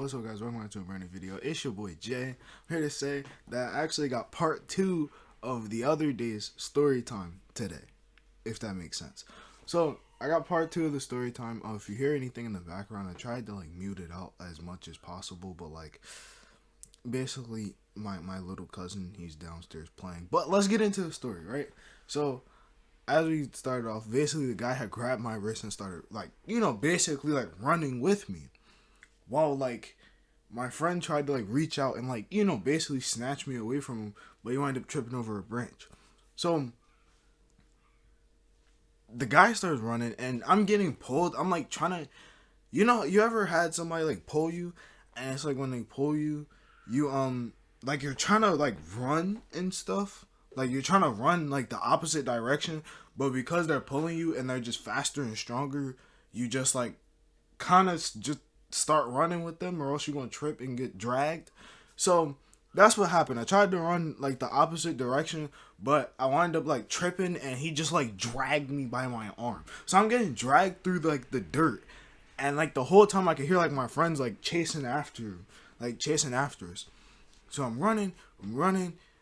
What's up, guys? Welcome back to a brand new video. It's your boy Jay. I'm here to say that I actually got part 2 of the other day's story time today, if that makes sense. So I got part 2 of the story time. If you hear anything in the background, I tried to mute it out as much as possible, but basically my little cousin, he's downstairs playing. But let's get into the story, right? So as we started off, basically the guy had grabbed my wrist and started basically running with me, while my friend tried to reach out and basically snatch me away from him, but he wound up tripping over a branch. So the guy starts running and I'm getting pulled. I'm trying to, you ever had somebody pull you, and it's when they pull you, you you're trying to run and stuff, you're trying to run the opposite direction, but because they're pulling you and they're just faster and stronger, you just kind of just start running with them, or else you're gonna trip and get dragged. So that's what happened. I tried to run the opposite direction, but I wound up tripping, and he just dragged me by my arm. So I'm getting dragged through the dirt, and the whole time I could hear my friends chasing after us. So I'm running.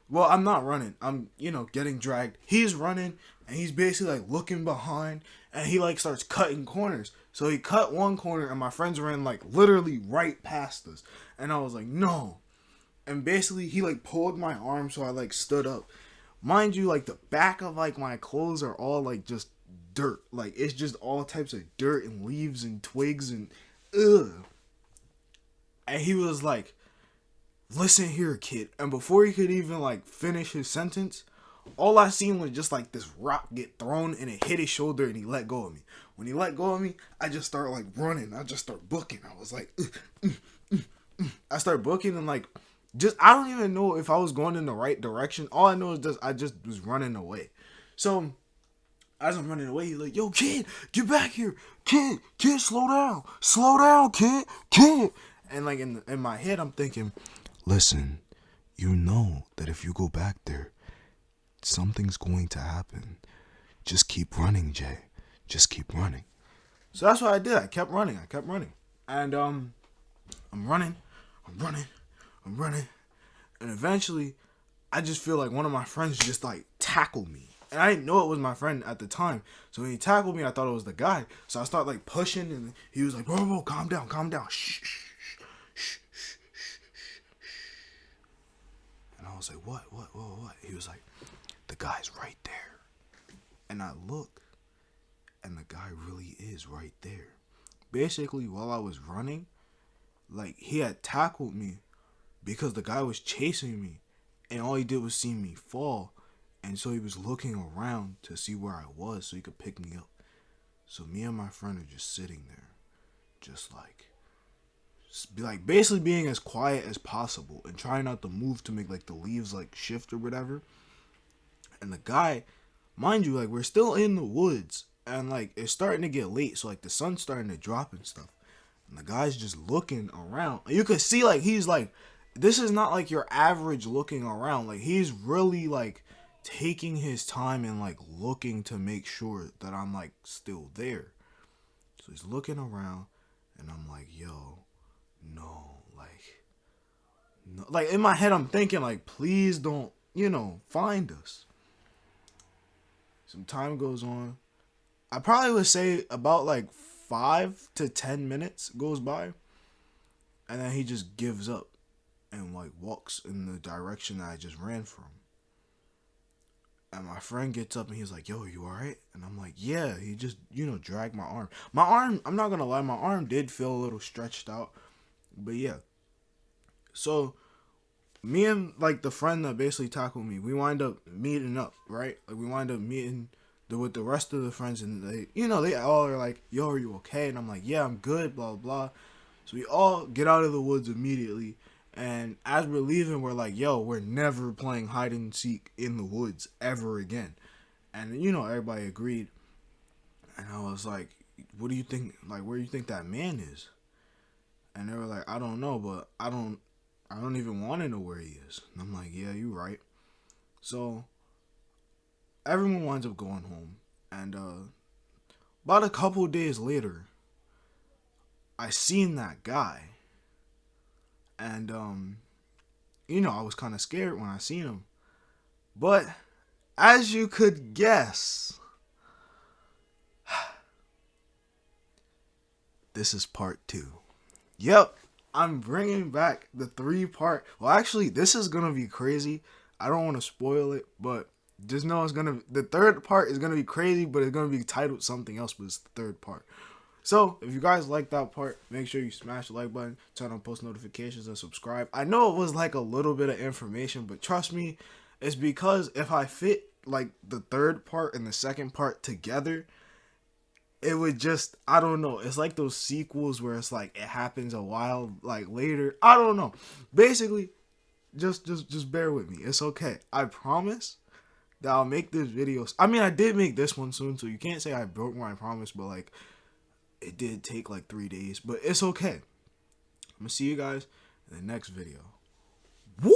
Well, I'm not running. I'm getting dragged. He's running, and he's basically looking behind, and he starts cutting corners. So he cut one corner, and my friends ran literally right past us, and I was like, no. And basically he pulled my arm, so I stood up. Mind you, the back of my clothes are all just dirt. It's just all types of dirt and leaves and twigs and ugh. And he was like, listen here, kid. And before he could even finish his sentence, all I seen was just this rock get thrown, and it hit his shoulder, and he let go of me. When he let go of me, I just start running. I just start booking. I was I start booking, and I don't even know if I was going in the right direction. All I know is I just was running away. So as I'm running away, he's like, yo, kid, get back here. Kid, slow down, kid. And in my head, I'm thinking, listen, you know that if you go back there, something's going to happen. Just keep running, Jay. Just keep running. So that's what I did. I kept running. And I'm running. And eventually, I just feel one of my friends just tackled me. And I didn't know it was my friend at the time. So when he tackled me, I thought it was the guy. So I start pushing, and he was like, bro, calm down. Shh. And I was like, what? He was like, the guy's right there. And I look, and the guy really is right there. Basically, while I was running, he had tackled me because the guy was chasing me, and all he did was see me fall, and so he was looking around to see where I was so he could pick me up. So me and my friend are just sitting there, just basically being as quiet as possible and trying not to move to make the leaves shift or whatever. And the guy, mind you, we're still in the woods, and it's starting to get late, so the sun's starting to drop and stuff. And the guy's just looking around. You could see he's this is not your average looking around. He's really taking his time and looking to make sure that I'm still there. So he's looking around, and I'm like, yo, no. In my head I'm thinking please don't, find us. Some time goes on. I probably would say about 5 to 10 minutes goes by, and then he just gives up and walks in the direction that I just ran from. And my friend gets up and he's like, yo, you alright? And I'm like, yeah. He just dragged my arm. I'm not gonna lie, my arm did feel a little stretched out, but yeah. So me and the friend that basically tackled me, we wind up meeting up, right? We wind up meeting with the rest of the friends, and they all are like, yo, are you okay? And I'm like, yeah, I'm good, blah blah. So we all get out of the woods immediately, and as we're leaving, we're like, yo, we're never playing hide and seek in the woods ever again. And everybody agreed. And I was like, what do you think, where do you think that man is? And they were like, I don't know, but I don't even want to know where he is. And I'm like, yeah, you're right. So everyone winds up going home, and about a couple days later, I seen that guy and you know, I was kind of scared when I seen him. But as you could guess, this is part 2. Yep, I'm bringing back the 3-part. Well, actually, this is gonna be crazy. I don't want to spoil it, but just know the 3rd part is gonna be crazy, but it's gonna be titled something else. But it's the 3rd part. So if you guys like that part, make sure you smash the like button, turn on post notifications, and subscribe. I know it was like a little bit of information, but trust me, it's because if I fit like the 3rd part and the 2nd part together, it would just, I don't know, it's like those sequels where it's like it happens a while like later. I don't know. Basically, just bear with me. It's okay. I promise that I'll make this video. I mean, I did make this one soon, so you can't say I broke my promise, but like it did take like 3 days, but it's okay. I'm gonna see you guys in the next video. Woo!